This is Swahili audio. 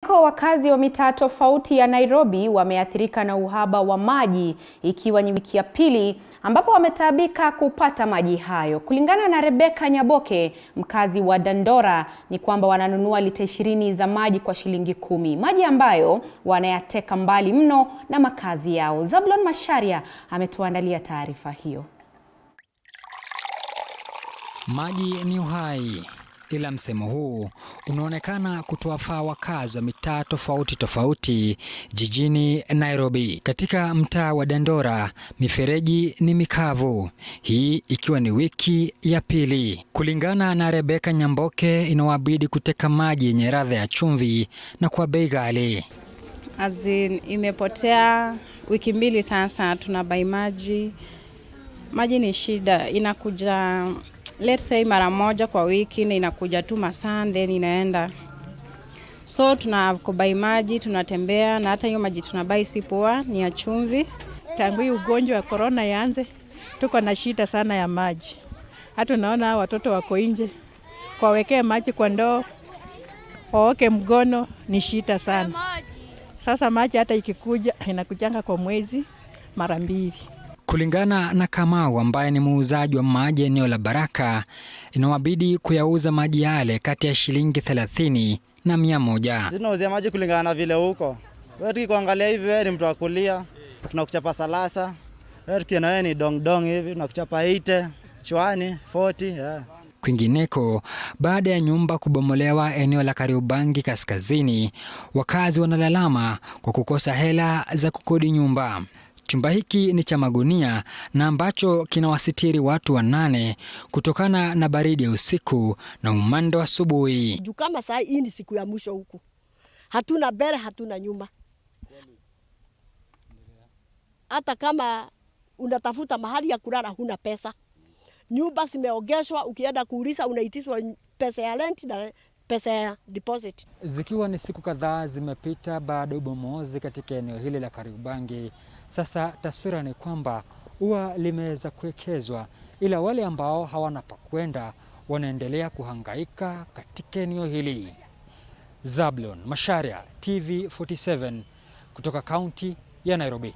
Kwingineko, wakazi wa mitaa tofauti ya Nairobi wameathirika na uhaba wa maji, ikiwa ni wiki ya pili ambapo wametaabika kupata maji hayo. Kulingana na Rebeka Nyaboke, mkazi wa Dandora, ni kwamba wananunua lita 20 za maji kwa shilingi 10, maji ambayo wanayateka mbali mno na makazi yao. Zablon Masharia ametuandalia taarifa hiyo. Maji ni uhai, ila msemo huu unaonekana kutowafaa wakazi wa mitaa tofauti jijini Nairobi. Katika mtaa wa Dandora, mifereji ni mikavu, hii ikiwa ni wiki ya pili. Kulingana na Rebeka Nyaboke, inawabidi kuteka maji yenye ladha ya chumvi na kwa bei ghali. Imepotea wiki mbili sasa, tunabai maji. Maji ni shida, inakuja let's say mara moja kwa wiki, na inakuja tu masaa then inaenda. So tunakubai maji, tunatembea, na hata hiyo maji tunabai si poa, ni ya chumvi. Tangu hii ugonjwa wa corona yaanze, tuko na shida sana ya maji. Hata unaona watoto wako nje, kwawekee maji kwa ndoo, waoke mgono, ni shida sana. Sasa maji hata ikikuja inakujanga kwa mwezi mara 2. Kulingana na Kamau ambaye ni muuzaji wa maji eneo la Baraka, inawabidi kuyauza maji yale kati ya shilingi 30 na 100. Tunauzia maji kulingana na vile huko. Wewe tukikuangalia hivi wewe ni mtu wa kulia, tunakuchapa 30. Wewe tukiona wewe ni dong hivi tunakuchapa 80, chwani 40, yeah. Kwingineko, baada ya nyumba kubomolewa eneo la Kariobangi kaskazini, wakazi wanalalama kwa kukosa hela za kukodi nyumba. Chumba hiki ni cha magunia na ambacho kinawasitiri watu 8 kutokana na baridi ya usiku na umande wa asubuhi. Juu kama saa hii ni siku ya mwisho huku, hatuna mbele, hatuna nyuma. Hata kama unatafuta mahali ya kulala huna pesa. Nyumba zimeogeshwa, ukienda kuuliza unaitiswa pesa ya rent na pesa ya deposit. Zikiwa ni siku kadhaa zimepita baada ya ubomozi katika eneo hili la Kariobangi, sasa taswira ni kwamba ua limeweza kuwekezwa, ila wale ambao hawana pa kwenda wanaendelea kuhangaika katika eneo hili. Zablon Masharia, TV 47 kutoka kaunti ya Nairobi.